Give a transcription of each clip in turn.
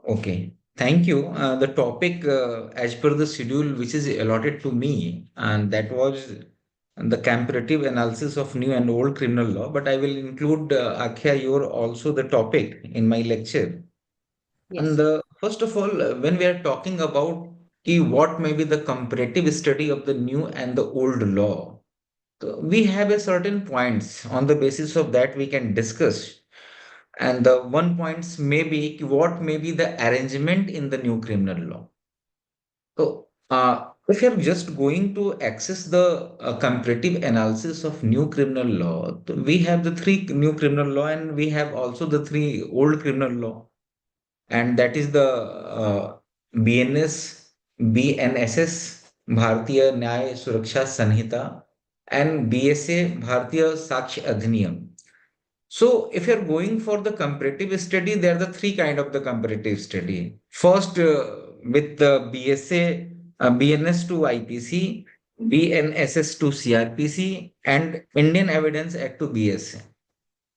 Okay, thank you. The topic, as per the schedule which is allotted to me, and that was the comparative analysis of new and old criminal law. But I will include, Akhya, your also the topic in my lecture. And Yes. first of all, when we are talking about what may be the comparative study of the new and the old law, so we have a certain points on the basis of that we can discuss. And the one points may be what may be the arrangement in the new criminal law. So, if you're just going to access the comparative analysis of new criminal law, we have the three new criminal law and we have also the three old criminal law, and that is the BNS, BNSS, Bharatiya Nyaya Suraksha Sanhita, and BSA, Bharatiya Sakshi Adhiniyam. So, if you're going for the comparative study, there are the three kind of the comparative study. First, with the BSA, BNS to IPC, BNSS to CRPC, and Indian Evidence Act to BSA.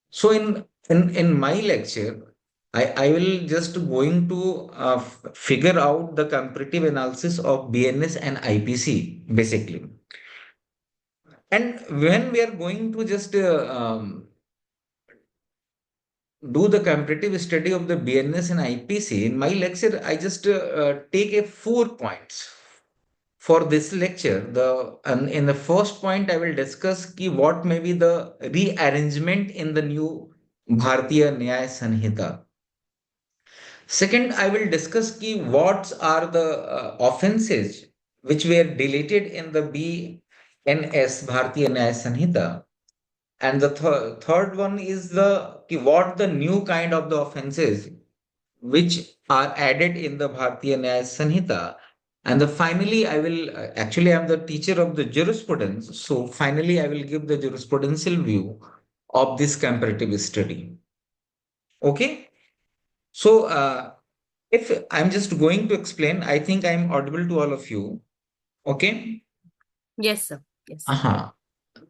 So, in my lecture, I will just going to figure out the comparative analysis of BNS and IPC basically. And when we are going to just do the comparative study of the BNS and IPC, in my lecture, I just take a 4 points for this lecture. And in the first point, I will discuss what may be the rearrangement in the new Bharatiya Nyaya Sanhita. Second, I will discuss what are the offenses which were deleted in the BNS Bharatiya Nyaya Sanhita. And the third one is the what the new kind of the offenses which are added in the Bharatiya Nyaya Sanhita. And finally, I will actually I'm the teacher of the jurisprudence. So finally, I will give the jurisprudential view of this comparative study. Okay. So if I'm just going to explain, I think I'm audible to all of you. Okay. Yes, sir. Yes. Uh-huh.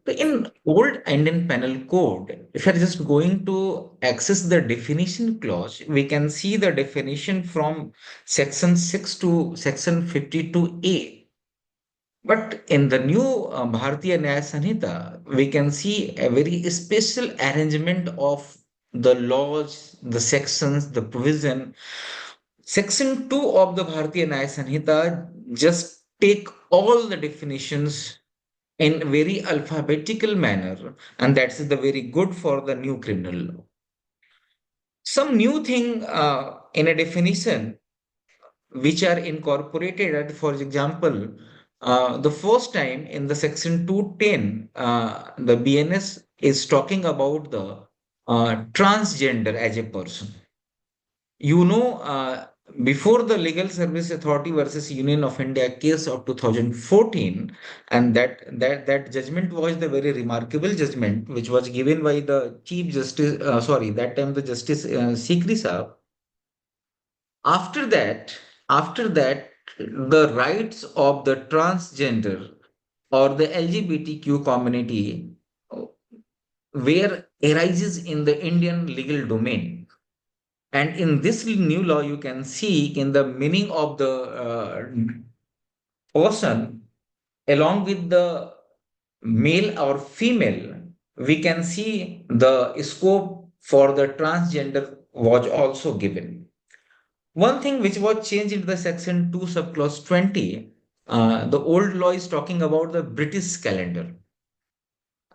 So in old Indian Penal Code, if you're just going to access the definition clause, we can see the definition from section 6 to section 52A. But in the new Bharatiya Nyaya Sanhita, we can see a very special arrangement of the laws, the sections, the provision. Section 2 of the Bharatiya Nyaya Sanhita just take all the definitions in very alphabetical manner, and that's the very good for the new criminal law. Some new thing in a definition which are incorporated, for example, the first time in the section 210, the BNS is talking about the transgender as a person. You know, before the Legal Service Authority versus Union of India case of 2014, and that judgment was the very remarkable judgment which was given by the Chief Justice, sorry, that time the Justice Sikri Saab. After that, after that, the rights of the transgender or the LGBTQ community where arises in the Indian legal domain. And in this new law, you can see in the meaning of the person along with the male or female, we can see the scope for the transgender was also given. One thing which was changed in the section 2 subclause 20, the old law is talking about the British calendar.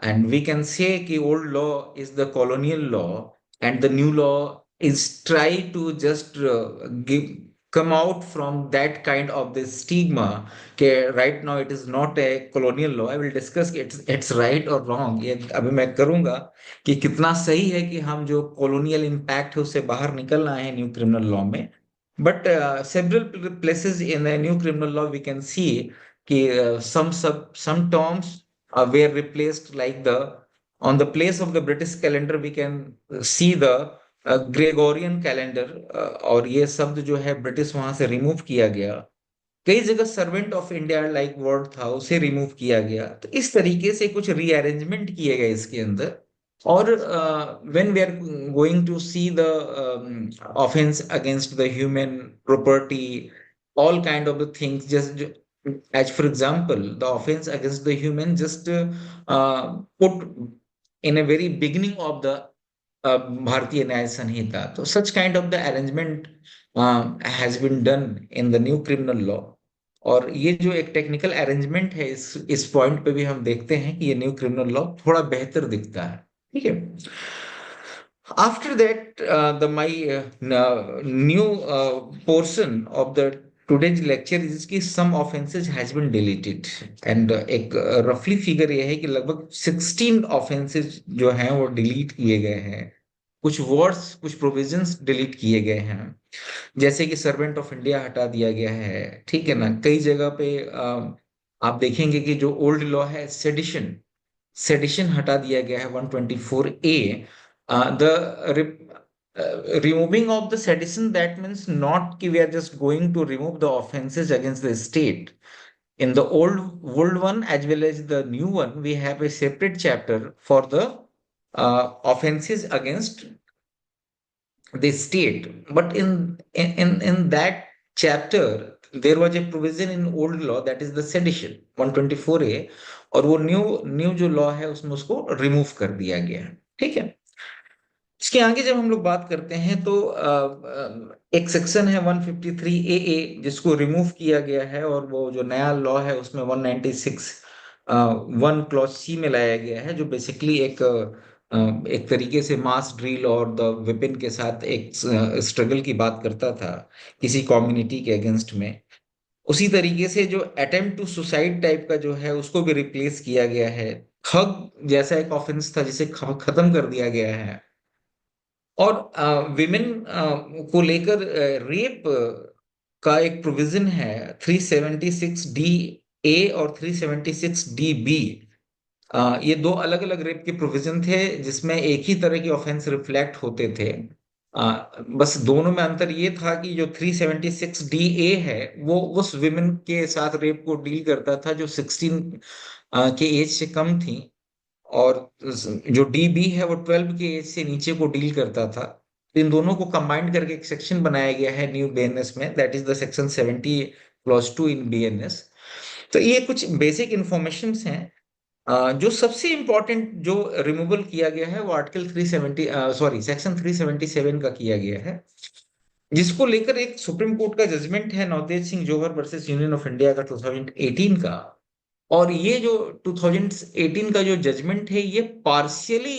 And we can say the old law is the colonial law, and the new law is try to just come out from that kind of the stigma. Okay, right now it is not a colonial law. I will discuss it's right or wrong. ये अभी मैं करूंगा कि कितना सही है कि हम जो colonial impact है उससे बाहर निकल आए हैं new criminal law में. But several places in the new criminal law we can see कि some terms were replaced like the on the place of the British calendar we can see the Gregorian calendar और ये शब्द जो है British वहां से remove किया गया. कई जगह servant of India like word था उसे रिमूव किया गया. तो इस तरीके से कुछ रीअरेंजमेंट किए गए इसके अंदर. or when we are going to see the offense against the human property, all kind of the things, just as for example, the offense against the human, just put in a very beginning of the Bharatiya Nyaya Sanhita. So such kind of the arrangement has been done in the new criminal law. और ये जो एक technical arrangement है, इस point पे भी हम देखते हैं कि ये न्यू क्रिमिनल लॉ थोड़ा बेहतर दिखता है। ठीक है। After that, the my new portion of the today's lecture is कि some offenses has been deleted, and एक roughly figure ये है कि लगभग 16 offenses जो हैं वो delete किए गए हैं। कुछ वर्ड्स, कुछ प्रोविजंस डिलीट किए गए हैं, जैसे कि सर्वेंट ऑफ इंडिया हटा दिया गया है। ठीक है ना। कई जगह पे आप देखेंगे कि जो ओल्ड लॉ है सेडिशन, सेडिशन हटा दिया गया है 124A। The removing of the sedition, that means not कि we are just going to remove the offenses against the state. In the old one as well as the new one, we have a separate chapter for the offenses against the state. But in that chapter there was a provision in old law, that is the sedition 124A, और वो new new जो law है उसमें उसको remove कर दिया गया है। ठीक है। इसके आगे जब हम लोग बात करते हैं तो एक सेक्शन है 153AA जिसको रिमूव किया गया है, और वो जो नया लॉ है उसमें 196 1 क्लॉज सी में लाया गया है, जो बेसिकली एक तरीके से मास ड्रिल और द वेपन के साथ एक स्ट्रगल की बात करता था किसी कम्युनिटी के अगेंस्ट में। उसी तरीके से जो अटेम्प्ट टू सुसाइड टाइप का जो है उसको भी रिप्लेस किया गया है। ठग जैसा एक ऑफेंस था जिसे खत्म कर दिया गया है। और विमेन को लेकर रेप का एक प्रोविजन है 376D A और 376D B। ये दो अलग अलग रेप के प्रोविजन थे जिसमें एक ही तरह के ऑफेंस रिफ्लेक्ट होते थे। बस दोनों में अंतर ये था कि जो 376DA है वो उस विमेन के साथ रेप को डील करता था जो 16 के एज से कम थी, और जो DB है वो 12 के एज से नीचे को डील करता था। इन दोनों को कंबाइंड करके एक सेक्शन बनाया गया है न्यू BNS में, that is the section 70 clause 2 in BNS। तो ये कुछ बेसिक इंफॉर्मेशन हैं। जो सबसे इंपॉर्टेंट जो रिमूवल किया गया है वो आर्टिकल 370 सॉरी सेक्शन 377 का किया गया है, जिसको लेकर एक सुप्रीम कोर्ट का जजमेंट है नवतेज सिंह जौहर वर्सेस यूनियन ऑफ इंडिया का 2018 का। और ये जो 2018 का जो जजमेंट है ये पार्शियली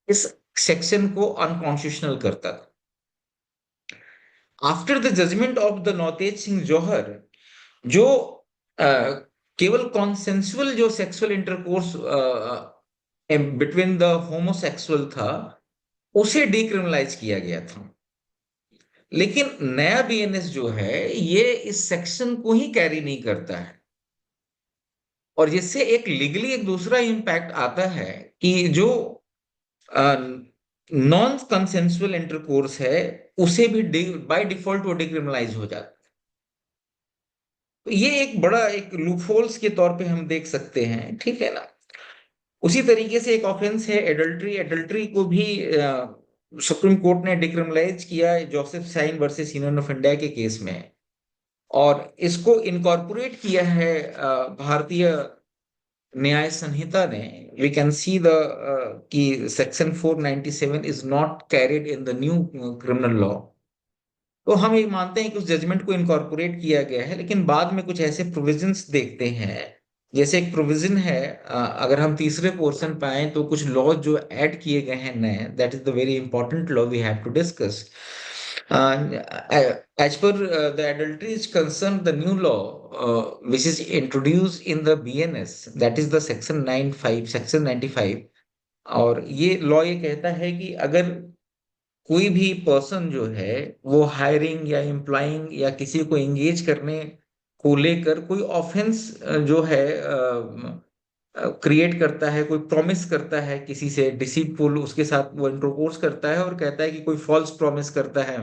इस सेक्शन को अनकॉन्स्टिट्यूशनल करता था। After the judgment of the Navtej Singh Johar, जो केवल कॉन्सेंसुअल जो sexual intercourse between the homosexual था उसे डिक्रिमिनलाइज किया गया था। लेकिन नया BNS जो है ये इस सेक्शन को ही कैरी नहीं करता है, और जिससे एक लीगली एक दूसरा इम्पैक्ट आता है कि जो नॉन कंसेंसुअल इंटरकोर्स है उसे भी बाय डिफॉल्ट वो डिक्रिमिनलाइज हो जाता है। तो ये एक बड़ा एक लूपहोल्स के तौर पे हम देख सकते हैं। ठीक है ना। उसी तरीके से एक ऑफेंस है एडल्ट्री। एडल्ट्री को भी सुप्रीम कोर्ट ने डिक्रिमिनलाइज किया Joseph Shine versus Union of India के केस में, और इसको इनकॉर्पोरेट किया है भारतीय न्याय संहिता ने। वी कैन सी द कि section 497 is not carried in the new criminal law. तो हम ये मानते हैं कि उस जजमेंट को इनकॉर्पोरेट किया गया है, लेकिन बाद में कुछ ऐसे प्रोविजंस देखते हैं, जैसे एक प्रोविजन है अगर हम तीसरे पोर्शन पे आए तो कुछ लॉ जो ऐड किए गए हैं नए, that is the very important law we have to discuss. As per the adultery is concerned, the new law which is introduced in the BNS, that is the section 95, और ये law ये कहता है कि अगर कोई भी पर्सन जो है वो हायरिंग या एम्प्लॉइंग या किसी को एंगेज करने को लेकर कोई ऑफेंस जो है क्रिएट करता है, कोई प्रॉमिस करता है किसी से डिसीटफुल, उसके साथ वो इंटरकोर्स करता है और कहता है कि कोई फॉल्स प्रॉमिस करता है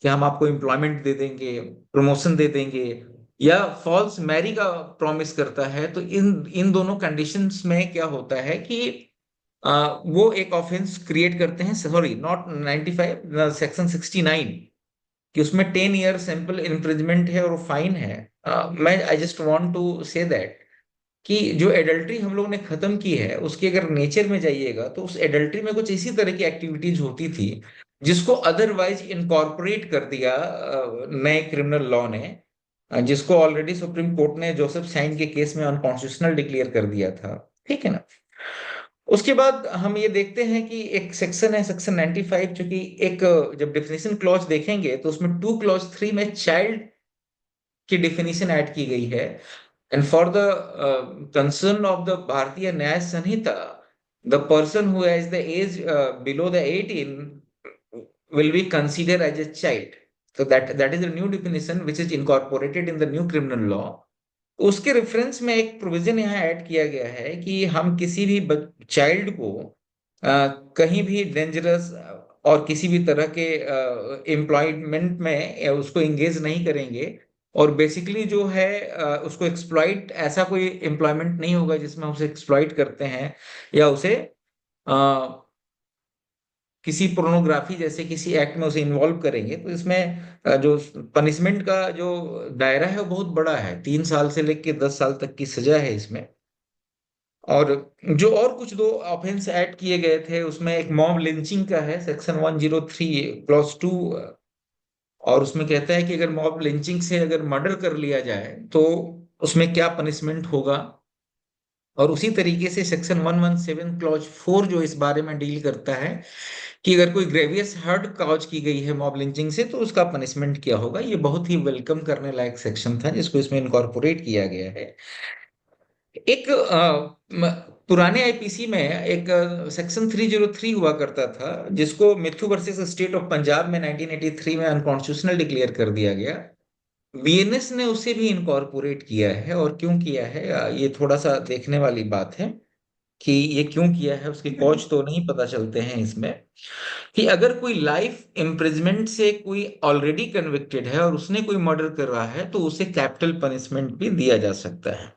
कि हम आपको एम्प्लॉयमेंट दे देंगे, प्रमोशन दे देंगे, या फॉल्स मैरी का प्रॉमिस करता है, तो इन इन दोनों कंडीशंस में क्या होता है कि वो एक ऑफेंस क्रिएट करते हैं, सॉरी नॉट 95, सेक्शन 69, कि उसमें 10 ईयर सिंपल इम्प्रिजमेंट है और फाइन है। मैं I just want to say that कि जो एडल्ट्री हम लोग ने खत्म की है उसकी अगर नेचर में जाइएगा तो उस एडल्ट्री में कुछ इसी तरह की एक्टिविटीज होती थी जिसको अदरवाइज इनकॉर्पोरेट कर दिया नए क्रिमिनल लॉ ने, जिसको ऑलरेडी सुप्रीम कोर्ट ने जोसेफ साइन के केस में अनकॉन्स्टिट्यूशनल डिक्लेयर कर दिया था। ठीक है ना। उसके बाद हम ये देखते हैं कि एक सेक्शन है, सेक्शन 95, जो कि एक, जब डेफिनेशन क्लॉज देखेंगे तो उसमें 2 क्लॉज 3 में चाइल्ड की डेफिनेशन ऐड की गई है। And for the concern of the Bharatiya Nyaya Sanhita, the person who has the age below the 18 will be considered as a child. So that is a new definition which is incorporated in the new criminal law. उसके reference में एक provision यहाँ add किया गया है कि हम किसी भी चाइल्ड को कहीं भी डेंजरस और किसी भी तरह के एम्प्लॉयमेंट में उसको एंगेज नहीं करेंगे। और बेसिकली जो है उसको एक्सप्लॉइट, ऐसा कोई एम्प्लॉयमेंट नहीं होगा जिसमें उसे एक्सप्लॉइट करते हैं या उसे किसी पोर्नोग्राफी जैसे किसी एक्ट में उसे इन्वॉल्व करेंगे। तो इसमें जो पनिशमेंट का जो दायरा है वो बहुत बड़ा है, 3 साल से लेकर 10 साल तक की सजा है इसमें। और जो और कुछ दो ऑफेंस ऐड किए गए थे उसमें एक मॉब लिंचिंग का है, सेक्शन 103 क्लॉज 2। और उसमें कहता है कि अगर मॉब लिंचिंग से अगर मर्डर कर लिया जाए तो उसमें क्या पनिशमेंट होगा। और उसी तरीके से सेक्शन 117 क्लॉज 4 जो इस बारे में डील करता है कि अगर कोई ग्रेवियस हर्ट कॉज की गई है मॉब लिंचिंग से तो उसका पनिशमेंट क्या होगा। ये बहुत ही वेलकम करने लायक सेक्शन था जिसको इसमें इनकॉर्पोरेट किया गया है। एक पुराने आईपीसी में एक सेक्शन 303 हुआ करता था जिसको मिथु वर्सेस स्टेट ऑफ पंजाब में 1983 में अनकॉन्स्टिट्यूशनल डिक्लेयर कर दिया गया। बीएनएस ने उसे भी इनकॉर्पोरेट किया है, और क्यों किया है ये थोड़ा सा देखने वाली बात है कि ये क्यों किया है। उसके कॉज तो नहीं पता चलते हैं इसमें, कि अगर कोई लाइफ इम्प्रिजमेंट से कोई ऑलरेडी कन्विक्टेड है और उसने कोई मर्डर कर रहा है तो उसे कैपिटल पनिशमेंट भी दिया जा सकता है।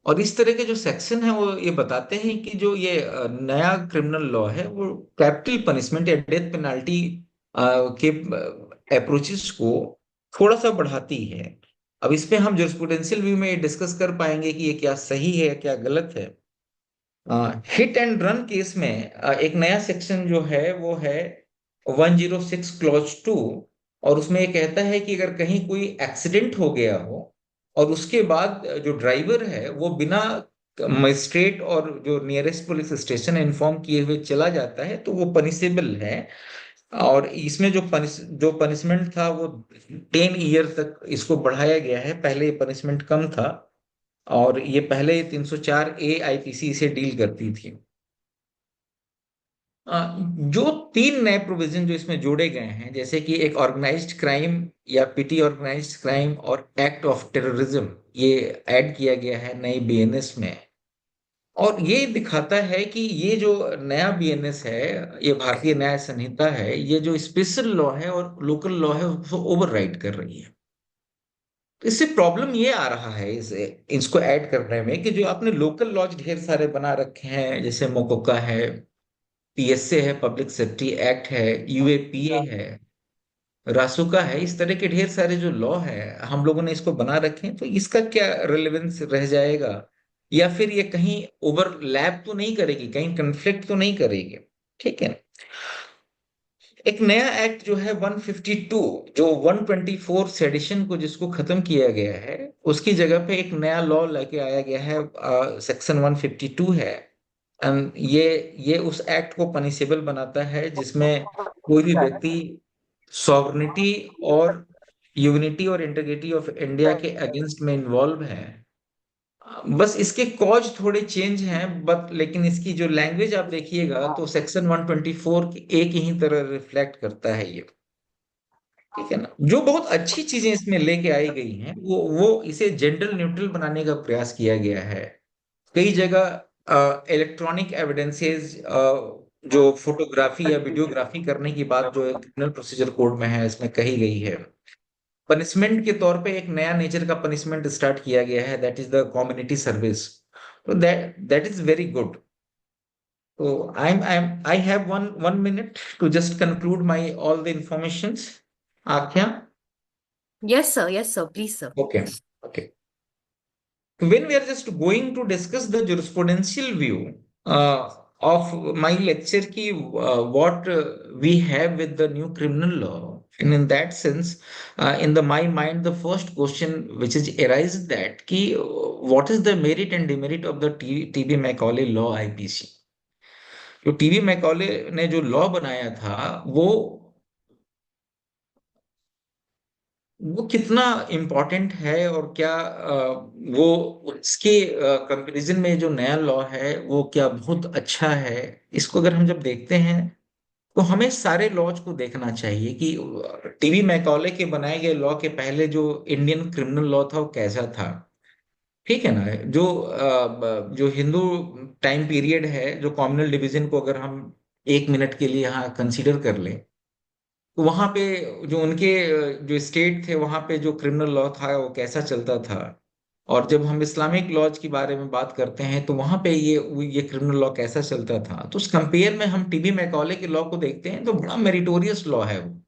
और इस तरह के जो सेक्शन है वो ये बताते हैं कि जो ये नया क्रिमिनल लॉ है वो कैपिटल पनिशमेंट या डेथ पेनाल्टी के अप्रोचेस को थोड़ा सा बढ़ाती है। अब इस पे हम जूरिस्प्रूडेंशियल व्यू में डिस्कस कर पाएंगे कि ये क्या सही है क्या गलत है। हिट एंड रन केस में एक नया सेक्शन जो है वो है 106 क्लॉज 2। और उसमें ये कहता है कि अगर कहीं कोई एक्सीडेंट हो गया हो और उसके बाद जो ड्राइवर है वो बिना मजिस्ट्रेट और जो नियरेस्ट पुलिस स्टेशन इन्फॉर्म किए हुए चला जाता है तो वो पनिशेबल है। और इसमें जो पनिशमेंट था वो 10 ईयर तक इसको बढ़ाया गया है। पहले ये पनिशमेंट कम था और ये पहले 304 ए आईपीसी से डील करती थी। जो 3 नए प्रोविजन जो इसमें जोड़े गए हैं, जैसे कि एक ऑर्गेनाइज्ड क्राइम या पीटी ऑर्गेनाइज्ड क्राइम और एक्ट ऑफ टेररिज्म, ये ऐड किया गया है नई बीएनएस में। और ये दिखाता है कि ये जो नया बीएनएस है, ये भारतीय न्याय संहिता है, ये जो स्पेशल लॉ है और लोकल लॉ है उसको ओवरराइड कर रही है। तो इससे प्रॉब्लम ये आ रहा है इसको ऐड करने में कि जो आपने लोकल लॉज ढेर सारे बना रखे हैं, जैसे मोकोका है, पीएसए है, पब्लिक सेफ्टी एक्ट है, यूएपीए है, रासुका है, इस तरह के ढेर सारे जो लॉ है हम लोगों ने इसको बना रखे हैं। तो इसका क्या रिलेवेंस रह जाएगा, या फिर ये कहीं ओवरलैप तो नहीं करेगी, कहीं कन्फ्लिक्ट तो नहीं करेगी। ठीक है। एक नया एक्ट जो है 152, जो 124 सेडिशन को जिसको खत्म किया गया है उसकी जगह पे एक नया लॉ लेके आया गया है, सेक्शन 152 है। एंड ये उस एक्ट को पनिशेबल बनाता है जिसमें कोई भी व्यक्ति सॉवरेनिटी और यूनिटी और इंटीग्रिटी ऑफ इंडिया के अगेंस्ट में इन्वॉल्व है। बस इसके कॉज थोड़े चेंज हैं, बट लेकिन इसकी जो लैंग्वेज आप देखिएगा तो सेक्शन 124 की एक ही तरह रिफ्लेक्ट करता है ये। ठीक है ना। जो बहुत अच्छी चीजें इसमें लेके आई गई हैं वो इसे जेंडर न्यूट्रल बनाने का प्रयास किया गया है। कई जगह इलेक्ट्रॉनिक एविडेंसेस, जो फोटोग्राफी या वीडियोग्राफी करने की बात जो क्रिमिनल प्रोसीजर कोड में है इसमें कही गई है। पनिशमेंट के तौर पे एक नया नेचर का पनिशमेंट स्टार्ट किया गया है, that is the community service. तो that is very good. So I have one minute to just conclude my all the informations. Akhya? Yes, sir, please, sir. Okay. Okay. When we are just going to discuss the jurisprudential view of my lecture ki what we have with the new criminal law, and in that sense, in the my mind, the first question which is arises that ki what is the merit and demerit of the TB Macaulay law IPC? जो TB Macaulay ने जो law बनाया था वो कितना important है और क्या वो उसके कंपैरिजन में जो नया लॉ है वो क्या बहुत अच्छा है। इसको अगर हम जब देखते हैं तो हमें सारे लॉज को देखना चाहिए कि टीबी मैकॉले के बनाए गए लॉ के पहले जो इंडियन क्रिमिनल लॉ था वो कैसा था। ठीक है ना। जो हिंदू टाइम पीरियड है, जो कॉम्युनल डिवीजन को अगर हम 1 मिनट के लिए यहाँ कंसीडर कर लें तो वहां पे जो उनके जो स्टेट थे वहां पे जो क्रिमिनल लॉ था वो कैसा चलता था। और जब हम इस्लामिक लॉज के बारे में बात करते हैं तो वहां पे ये क्रिमिनल लॉ कैसा चलता था, तो उस कंपेयर में हम टीबी मैकॉले के लॉ को देखते हैं तो बड़ा मेरिटोरियस लॉ है वो।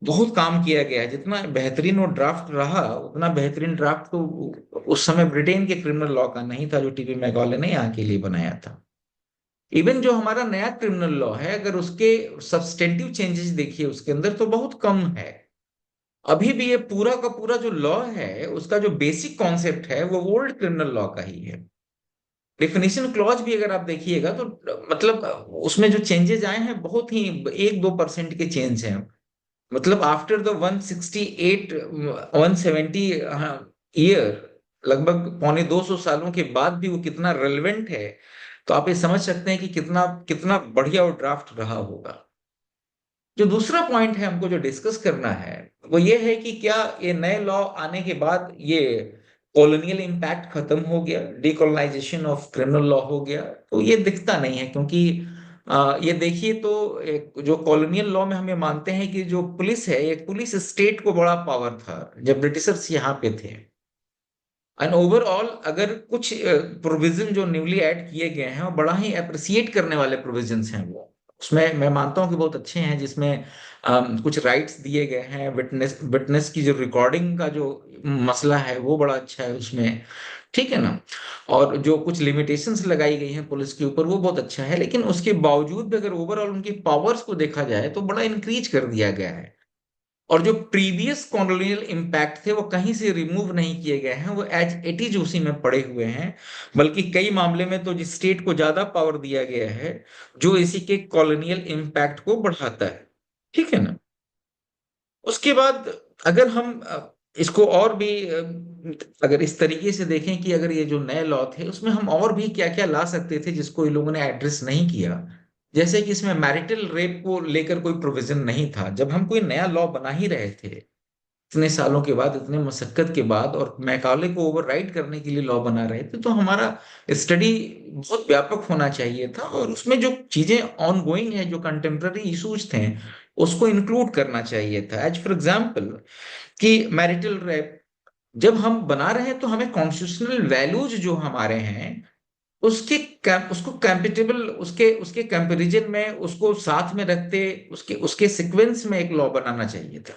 बहुत काम किया गया है। जितना बेहतरीन वो ड्राफ्ट रहा उतना बेहतरीन ड्राफ्ट तो उस समय ब्रिटेन के क्रिमिनल लॉ का नहीं था जो टीबी मैकॉले ने यहाँ के लिए बनाया था। इवन जो हमारा नया क्रिमिनल लॉ है अगर उसके सब्सटेंटिव चेंजेस देखिए उसके अंदर तो बहुत कम है। अभी भी ये पूरा का पूरा जो लॉ है उसका जो बेसिक कॉन्सेप्ट है वो ओल्ड क्रिमिनल लॉ का ही है। डेफिनेशन क्लॉज भी अगर आप देखिएगा तो मतलब उसमें जो चेंजेस आए हैं बहुत ही 1-2% के चेंज हैं। मतलब आफ्टर द 168 170 ईयर, लगभग पौने 200 सालों के बाद भी वो कितना रेलेवेंट है। तो आप ये समझ सकते हैं कि कितना कितना बढ़िया वो ड्राफ्ट रहा होगा। जो दूसरा पॉइंट है हमको जो डिस्कस करना है वो ये है कि क्या ये नए लॉ आने के बाद ये कॉलोनियल इम्पैक्ट खत्म हो गया, डीकोलोनाइजेशन ऑफ क्रिमिनल लॉ हो गया? तो ये दिखता नहीं है क्योंकि ये देखिए तो एक जो कॉलोनियल लॉ में हम ये मानते हैं कि जो पुलिस है एक पुलिस स्टेट को बड़ा पावर था जब ब्रिटिशर्स यहाँ पे थे। एंड ओवरऑल अगर कुछ प्रोविजन जो न्यूली ऐड किए गए हैं वो बड़ा ही अप्रिसिएट करने वाले प्रोविजंस हैं वो। उसमें मैं मानता हूं कि बहुत अच्छे हैं जिसमें कुछ राइट्स दिए गए हैं। विटनेस विटनेस की जो रिकॉर्डिंग का जो मसला है वो बड़ा अच्छा है उसमें। ठीक है ना। और जो कुछ लिमिटेशंस लगाई गई हैं पुलिस के ऊपर वो बहुत अच्छा है, लेकिन उसके बावजूद भी अगर ओवरऑल उनकी पावर्स को देखा जाए तो बड़ा इंक्रीज कर दिया गया है। और जो प्रीवियस कॉलोनियल इम्पैक्ट थे वो कहीं से रिमूव नहीं किए गए हैं, वो एज इट इज उसी में पड़े हुए हैं। बल्कि कई मामले में तो जिस स्टेट को ज्यादा पावर दिया गया है जो इसी के कॉलोनियल इम्पैक्ट को बढ़ाता है। ठीक है ना। उसके बाद अगर हम इसको और भी अगर इस तरीके से देखें कि अगर ये जो नए लॉ थे उसमें हम और भी क्या क्या ला सकते थे जिसको इन लोगों ने एड्रेस नहीं किया। जैसे कि इसमें मैरिटल रेप को लेकर कोई प्रोविजन नहीं था जब हम कोई नया लॉ बना ही रहे थे इतने सालों के बाद, इतने मशक्कत के बाद, और मैकाले को ओवरराइड करने के लिए लॉ बना रहे थे। तो हमारा स्टडी बहुत व्यापक होना चाहिए था और उसमें जो चीजें ऑन गोइंग है, जो कंटेम्प्ररी इश्यूज थे, उसको इंक्लूड करना चाहिए था। एज फॉर एग्जाम्पल कि मैरिटल रेप जब हम बना रहे हैं तो हमें कॉन्स्टिट्यूशनल वैल्यूज जो हमारे हैं उसको कंपेटेबल उसके उसके कंपैरिजन में उसको साथ में रखते उसके उसके सीक्वेंस में एक लॉ बनाना चाहिए था।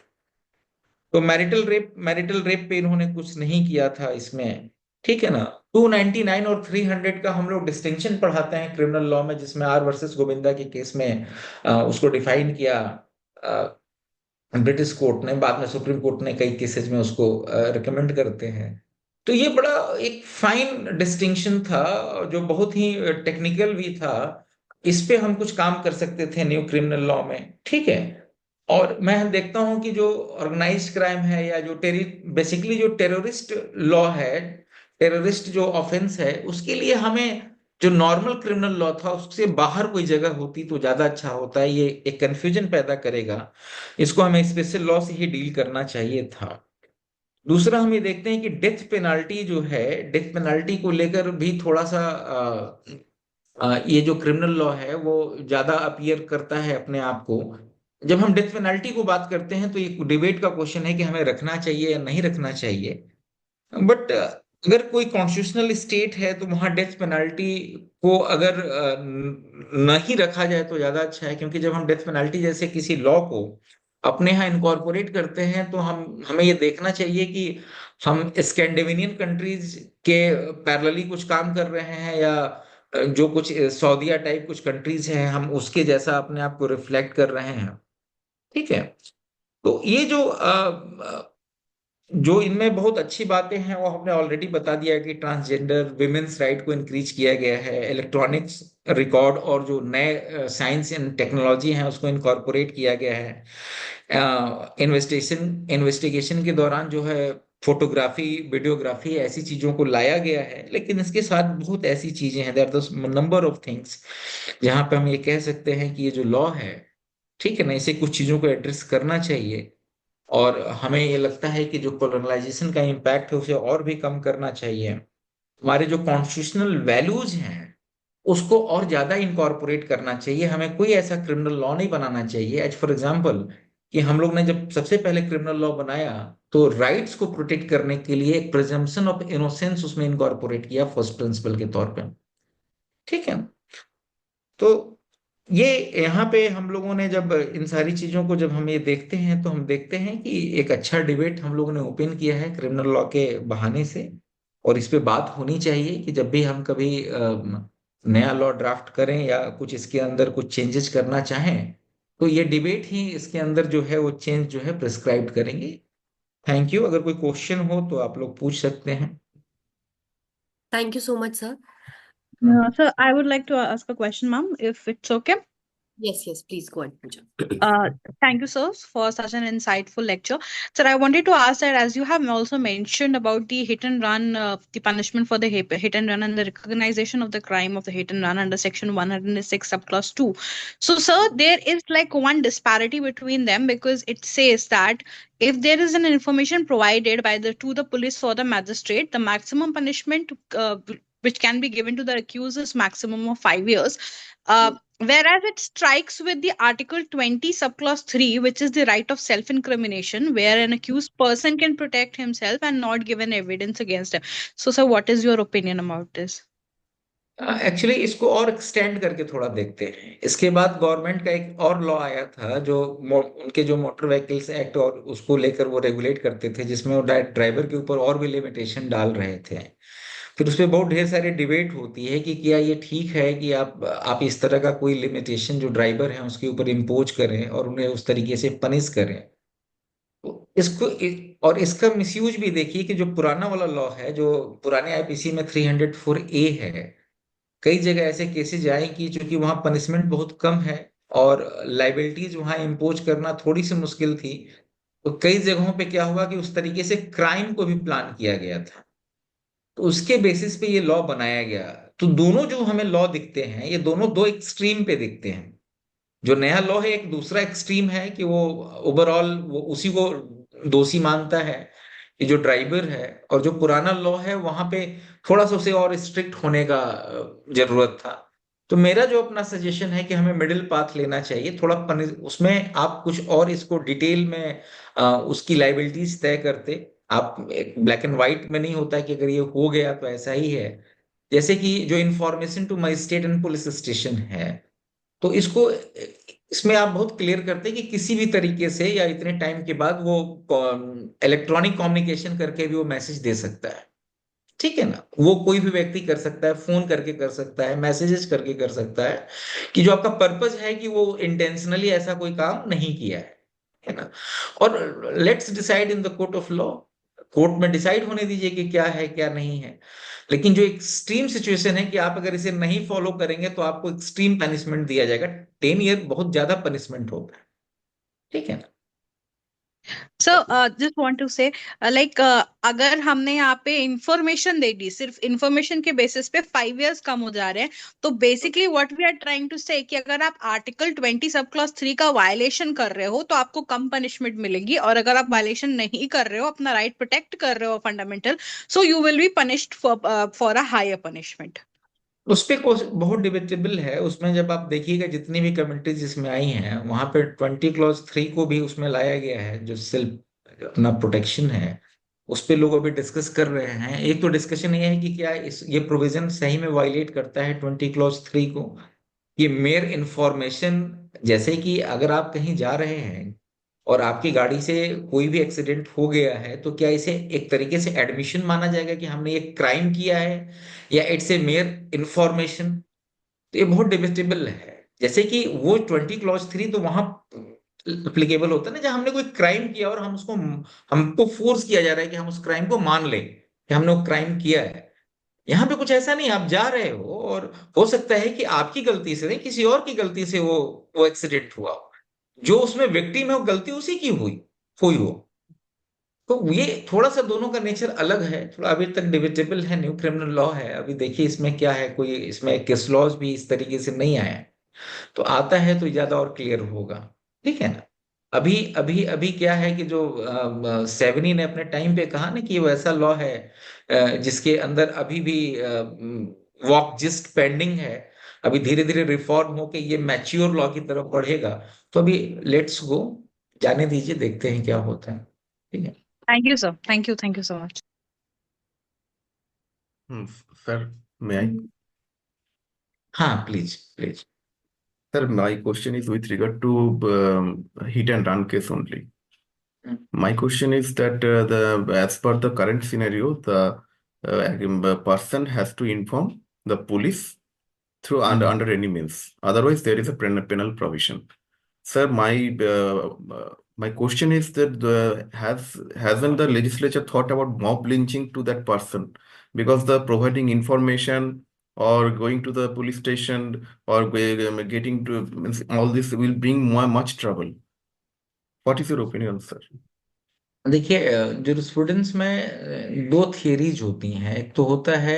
तो मैरिटल रेप पे इन्होंने कुछ नहीं किया था इसमें। ठीक है ना। 299 और 300 का हम लोग डिस्टिंक्शन पढ़ाते हैं क्रिमिनल लॉ में, जिसमें आर वर्सेस गोविंदा के केस में उसको डिफाइन किया ब्रिटिश कोर्ट ने। बाद में सुप्रीम कोर्ट ने कई केसेस में उसको रिकमेंड करते हैं। तो ये बड़ा एक फाइन डिस्टिंक्शन था जो बहुत ही टेक्निकल भी था। इस पे हम कुछ काम कर सकते थे न्यू क्रिमिनल लॉ में। ठीक है। और मैं देखता हूं कि जो ऑर्गेनाइज्ड क्राइम है या जो बेसिकली जो टेररिस्ट लॉ है, टेररिस्ट जो ऑफेंस है उसके लिए हमें जो नॉर्मल क्रिमिनल लॉ था उससे बाहर कोई जगह होती तो ज्यादा अच्छा होता है। ये एक कंफ्यूजन पैदा करेगा। इसको हमें स्पेशल लॉ से ही डील करना चाहिए था। दूसरा हम ये देखते हैं कि डेथ पेनाल्टी जो है, डेथ पेनाल्टी को लेकर भी थोड़ा सा ये जो क्रिमिनल लॉ है वो ज्यादा अपीयर करता है अपने आप को। जब हम डेथ पेनाल्टी को बात करते हैं तो ये डिबेट का क्वेश्चन है कि हमें रखना चाहिए या नहीं रखना चाहिए। बट अगर कोई कॉन्स्टिट्यूशनल स्टेट है तो वहां डेथ पेनाल्टी को अगर न ही रखा जाए तो ज्यादा अच्छा है, क्योंकि जब हम डेथ पेनल्टी जैसे किसी लॉ को अपने यहाँ इनकॉर्पोरेट करते हैं तो हम हमें ये देखना चाहिए कि हम स्कैंडिनेवियन कंट्रीज के पैरेलली कुछ काम कर रहे हैं, या जो कुछ सऊदीया टाइप कुछ कंट्रीज हैं हम उसके जैसा अपने आप को रिफ्लेक्ट कर रहे हैं। ठीक है। तो ये जो इनमें बहुत अच्छी बातें हैं वो हमने ऑलरेडी बता दिया कि ट्रांसजेंडर विमेन्स राइट को इंक्रीज किया गया है, इलेक्ट्रॉनिक्स रिकॉर्ड और जो नए साइंस एंड टेक्नोलॉजी हैं उसको इनकॉर्पोरेट किया गया है। इन्वेस्टिगेशन के दौरान जो है फोटोग्राफी, वीडियोग्राफी ऐसी चीजों को लाया गया है, लेकिन इसके साथ बहुत ऐसी चीजें हैं, there are number of things जहां पे हम ये कह सकते हैं कि ये जो लॉ है, ठीक है ना, इसे कुछ चीजों को एड्रेस करना चाहिए। और हमें ये लगता है कि जो कॉलोनाइजेशन का इम्पैक्ट है उसे और भी कम करना चाहिए। हमारे जो कॉन्स्टिट्यूशनल वैल्यूज हैं उसको और ज्यादा इनकॉर्पोरेट करना चाहिए। हमें कोई ऐसा क्रिमिनल लॉ नहीं बनाना चाहिए, एज फॉर एग्जाम्पल कि हम लोग ने जब सबसे पहले क्रिमिनल लॉ बनाया तो राइट्स को प्रोटेक्ट करने के लिए एक प्रिजम्पशन ऑफ इनोसेंस उसमें इनकॉर्पोरेट किया फर्स्ट प्रिंसिपल के तौर पे। ठीक है। तो ये यहाँ पे हम लोगों ने जब इन सारी चीजों को जब हम ये देखते हैं तो हम देखते हैं कि एक अच्छा डिबेट हम लोगों ने ओपन किया है क्रिमिनल लॉ के बहाने से। और इस पे बात होनी चाहिए कि जब भी हम कभी नया लॉ ड्राफ्ट करें या कुछ इसके अंदर कुछ चेंजेस करना चाहें तो ये डिबेट ही इसके अंदर जो है वो चेंज जो है प्रिस्क्राइब करेंगे। Thank you. अगर कोई क्वेश्चन हो तो आप लोग पूछ सकते हैं। Thank you so much, sir. So I would like to ask a question, ma'am, if it's okay. Yes, yes, please go ahead, Pooja. Uh, Thank you, sir, for such an insightful lecture. Sir, I wanted to ask that as you have also mentioned about the hit and run, the punishment for the hit and run and the recognition of the crime of the hit and run under Section 106, subclause 2. So, sir, there is like one disparity between them because it says that if there is an information provided by the to the police or the magistrate, the maximum punishment which can be given to the accused is maximum of 5 years. Whereas it strikes with the Article 20, subclause 3, which is the right of self incrimination, where an accused person can protect himself and not give an evidence against him. So, sir, what is your opinion about this? Actually इसको और extend करके थोड़ा देखते हैं। इसके बाद government का एक और लॉ आया था जो उनके जो मोटर व्हीकल्स एक्ट और उसको लेकर वो रेगुलेट करते थे, जिसमें वो ड्राइवर के ऊपर और भी लिमिटेशन डाल रहे थे। फिर उसपे बहुत ढेर सारी डिबेट होती है कि क्या ये ठीक है कि आप इस तरह का कोई लिमिटेशन जो ड्राइवर है उसके ऊपर इम्पोज करें और उन्हें उस तरीके से पनिश करें। तो और इसका मिसयूज भी देखिए कि जो पुराना वाला लॉ है, जो पुराने आईपीसी में 304A है, कई जगह ऐसे केसेस आए कि चूंकि वहां पनिशमेंट बहुत कम है और लाइबिलिटीज वहां इम्पोज करना थोड़ी सी मुश्किल थी, तो कई जगहों पे क्या हुआ कि उस तरीके से क्राइम को भी प्लान किया गया था। तो उसके बेसिस पे ये लॉ बनाया गया। तो दोनों जो हमें लॉ दिखते हैं ये दोनों दो एक्सट्रीम पे दिखते हैं। जो नया लॉ है एक दूसरा एक्सट्रीम है कि वो ओवरऑल वो उसी को दोषी मानता है कि जो ड्राइवर है, और जो पुराना लॉ है वहां पे थोड़ा सा उसे और स्ट्रिक्ट होने का जरूरत था। तो मेरा जो अपना सजेशन है कि हमें मिडिल पाथ लेना चाहिए, थोड़ा उसमें आप कुछ और इसको डिटेल में उसकी लाइबिलिटीज तय करते। आप एक ब्लैक एंड व्हाइट में नहीं होता कि अगर ये हो गया तो ऐसा ही है। जैसे कि जो information to magistrate and police station है, तो इसमें आप बहुत क्लियर करते हैं कि किसी भी तरीके से या इतने टाइम के बाद वो इलेक्ट्रॉनिक कम्युनिकेशन करके भी वो मैसेज दे सकता है। ठीक है ना, वो कोई भी व्यक्ति कर सकता है, फोन करके कर सकता है, मैसेजेस करके कर सकता है, कि जो आपका पर्पस है कि वो इंटेंशनली ऐसा कोई काम नहीं किया है ना। और let's decide in the court of law, court में डिसाइड होने दीजिए कि क्या है क्या नहीं है। लेकिन जो एक्सट्रीम सिचुएशन है कि आप अगर इसे नहीं फॉलो करेंगे तो आपको एक्सट्रीम पनिशमेंट दिया जाएगा। 10 ईयर बहुत ज्यादा पनिशमेंट होगा। ठीक है ना। So, just want to say, अगर हमने यहाँ पे इंफॉर्मेशन दे दी, सिर्फ इंफॉर्मेशन के बेसिस पे 5 years कम हो जा रहे हैं, तो basically what we are trying to say कि अगर आप आर्टिकल 20 सब क्लॉज 3 का वायलेशन कर रहे हो तो आपको कम पनिशमेंट मिलेगी, और अगर आप वायलेशन नहीं कर रहे हो, अपना राइट प्रोटेक्ट कर रहे हो fundamental, so you will be punished for a higher punishment. उस पे बहुत डिबेटेबल है। उसमें जब आप देखिएगा जितनी भी कमेंट्रीज इसमें आई हैं वहां पे 20 क्लॉज 3 को भी उसमें लाया गया है, जो सेल्फ अपना प्रोटेक्शन है। उस पे लोग अभी डिस्कस कर रहे हैं। एक तो डिस्कशन ये है कि क्या ये प्रोविजन सही में वायलेट करता है 20 क्लॉज 3 को। ये मेयर इंफॉर्मेशन, जैसे कि अगर आप कहीं जा रहे हैं और आपकी गाड़ी से कोई भी एक्सीडेंट हो गया है, तो क्या इसे एक तरीके से एडमिशन माना जाएगा कि हमने ये क्राइम किया है, या इट्स ए मेयर इंफॉर्मेशन? तो ये बहुत डिबेटेबल है। जैसे कि वो 20 क्लॉज 3 तो वहां अप्लीकेबल होता है ना, जहां हमने कोई क्राइम किया और हमको फोर्स किया जा रहा है कि हम उस क्राइम को मान लें कि हमने वो क्राइम किया है। यहाँ पे कुछ ऐसा नहीं, आप जा रहे हो और हो सकता है कि आपकी गलती से नहीं, किसी और की गलती से वो एक्सीडेंट हुआ हो। जो उसमें विक्टिम है वो गलती उसी की हुई हो। तो ये थोड़ा सा दोनों का नेचर अलग है, थोड़ा अभी तक डिबेटेबल है। न्यू क्रिमिनल लॉ है, अभी देखिए इसमें क्या है, कोई इसमें केस लॉज भी इस तरीके से नहीं आया है। तो आता है तो ज्यादा और क्लियर होगा। ठीक है ना? अभी अभी अभी क्या है कि जो सेवनी ने अपने टाइम पे कहा ना कि वो ऐसा लॉ है जिसके अंदर अभी भी वॉक जिस्ट पेंडिंग है। अभी धीरे धीरे रिफॉर्म होके ये मैच्योर लॉ की तरफ बढ़ेगा। तो अभी लेट्स गो, जाने दीजिए, देखते हैं क्या होता है। ठीक है। Thank you, sir. Thank you so much. Hmm, sir, may I? हाँ, please please. Sir, my question is with regard to hit and run case only. My question is that as per the current scenario, the person has to inform the police through under any means. Otherwise, there is a penal provision. Sir, my question is that hasn't the legislature thought about mob lynching to that person? Because the providing information or going to the police station or getting to means all this will bring much trouble. What is your opinion, sir? देखिए, jurisprudence में दो theories होती हैं। एक तो होता है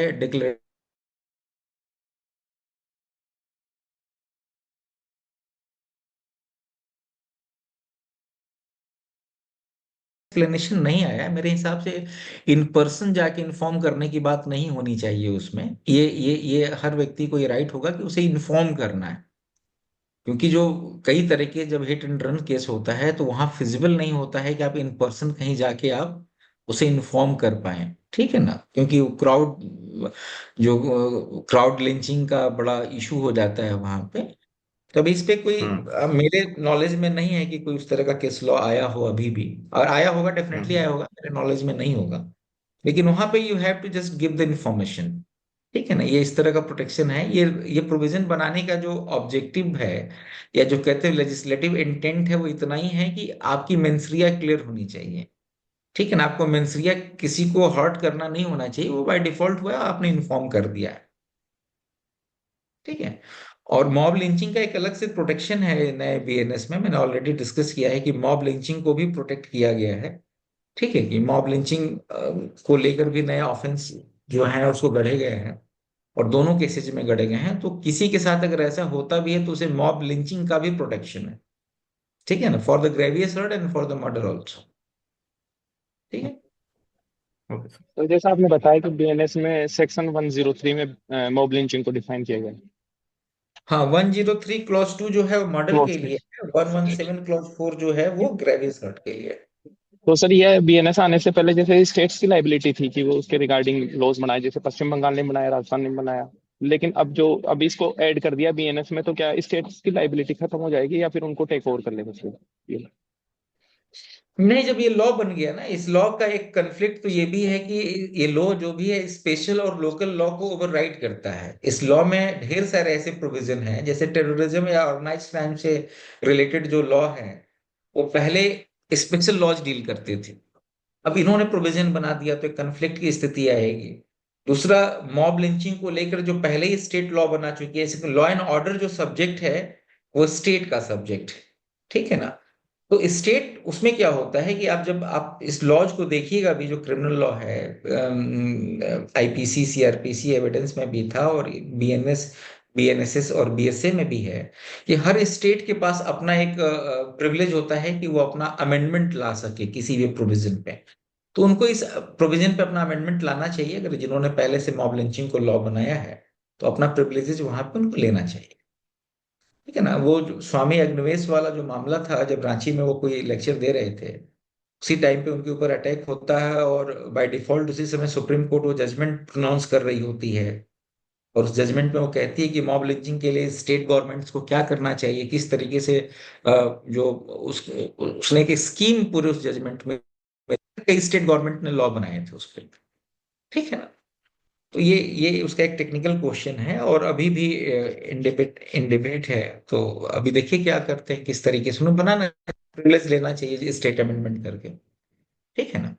explanation नहीं आया मेरे हिसाब से। इन पर्सन जाके इन्फॉर्म करने की बात नहीं होनी चाहिए उसमें। ये हर व्यक्ति को ये राइट होगा कि उसे इन्फॉर्म करना है। क्योंकि जो कई तरह के जब हिट एंड रन केस होता है तो वहां फिजिबल नहीं होता है कि आप इन पर्सन कहीं जाके आप उसे इन्फॉर्म कर पाए। ठीक है ना? क्योंकि क्राउड लिंचिंग का बड़ा इशू हो जाता है वहां पे। तो अभी इस पे कोई मेरे नॉलेज में नहीं है कि कोई उस तरह का केस लॉ आया हो अभी भी। और आया होगा, डेफिनेटली आया होगा, मेरे नॉलेज में नहीं होगा। लेकिन वहां पे you have to just give the information. ठीक है ना? ये इस तरह का प्रोटेक्शन है। ये प्रोविजन बनाने का जो ऑब्जेक्टिव है, या जो कहते हैं लेजिस्लेटिव इंटेंट है, वो इतना ही है कि आपकी मेंसरिया क्लियर होनी चाहिए। ठीक है ना? आपको मेंसरिया किसी को हर्ट करना नहीं होना चाहिए। वो बाय डिफॉल्ट हुआ, आपने इन्फॉर्म कर दिया है। ठीक है। और मॉब लिंचिंग का एक अलग से प्रोटेक्शन है नए बीएनएस में। मैंने ऑलरेडी डिस्कस किया है कि मॉब लिंचिंग को भी प्रोटेक्ट किया गया है। ठीक है, कि मॉब लिंचिंग को लेकर भी नया ऑफेंस जो है उसको गढ़े गए हैं, और दोनों केसेज में गढ़े गए हैं। तो किसी के साथ अगर ऐसा होता भी है तो उसे मॉब लिंचिंग का भी प्रोटेक्शन है। ठीक है ना? For the grievous hurt and for the murder also. ठीक है। Okay, sir. तो जैसा आपने बताया कि बीएनएस में सेक्शन 103 में मॉब लिंचिंग को डिफाइन किया गया है। हाँ, 103 क्लॉज 2 जो है वो मर्डर Clause के two। लिए है। 117 क्लॉज 4 जो है वो ग्रेवियस हर्ट के लिए है। तो सर ये बीएनएस आने से पहले जैसे स्टेट्स की लाइबिलिटी थी कि वो उसके रिगार्डिंग लॉज बनाए, जैसे पश्चिम बंगाल ने बनाया, राजस्थान ने बनाया। लेकिन अब इसको ऐड कर दिया बीएनएस में, तो क्या स्टेट्स की लाइबिलिटी खत्म हो जाएगी या फिर उनको टेक ओवर कर लेगा फिर ये? नहीं, जब ये लॉ बन गया ना, इस लॉ का एक कन्फ्लिक्ट तो ये भी है कि ये लॉ जो भी है स्पेशल और लोकल लॉ को ओवरराइड करता है। इस लॉ में ढेर सारे ऐसे प्रोविजन हैं, जैसे टेररिज्म या ऑर्गेनाइज्ड क्राइम से रिलेटेड जो लॉ है वो पहले स्पेशल लॉज डील करते थे। अब इन्होंने प्रोविजन बना दिया तो एक कन्फ्लिक्ट की स्थिति आएगी। दूसरा, मॉब लिंचिंग को लेकर जो पहले ही स्टेट लॉ बना चुकी है, लॉ एंड ऑर्डर जो सब्जेक्ट है वो स्टेट का सब्जेक्ट है। ठीक है ना? तो स्टेट उसमें क्या होता है कि आप जब आप इस लॉज को देखिएगा, अभी जो क्रिमिनल लॉ है, आईपीसी सीआरपीसी एविडेंस में भी था, और बीएनएसएस और बीएसए में भी है, कि हर स्टेट के पास अपना एक प्रिविलेज होता है कि वो अपना अमेंडमेंट ला सके किसी भी प्रोविजन पे। तो उनको इस प्रोविजन पे अपना अमेंडमेंट लाना चाहिए। अगर जिन्होंने पहले से मॉब लिंचिंग को लॉ बनाया है तो अपना प्रिविलेजेस वहां पे उनको लेना चाहिए। ठीक है ना? वो जो स्वामी अग्निवेश वाला जो मामला था, जब रांची में वो कोई लेक्चर दे रहे थे, उसी टाइम पे उनके ऊपर अटैक होता है और बाय डिफॉल्ट उसी समय सुप्रीम कोर्ट वो जजमेंट प्रोनाउंस कर रही होती है। और उस जजमेंट में वो कहती है कि मॉब लिंचिंग के लिए स्टेट गवर्नमेंट्स को क्या करना चाहिए, किस तरीके से जो उसने एक स्कीम पूरे उस जजमेंट में कई स्टेट गवर्नमेंट ने लॉ बनाए थे उस पर। ठीक है ना। तो ये उसका एक टेक्निकल क्वेश्चन है और अभी भी इन डिबेट है। तो अभी देखिए क्या करते हैं, किस तरीके से उन्हें बनाना, प्रिविलेज लेना चाहिए स्टेट अमेंडमेंट करके। ठीक है ना।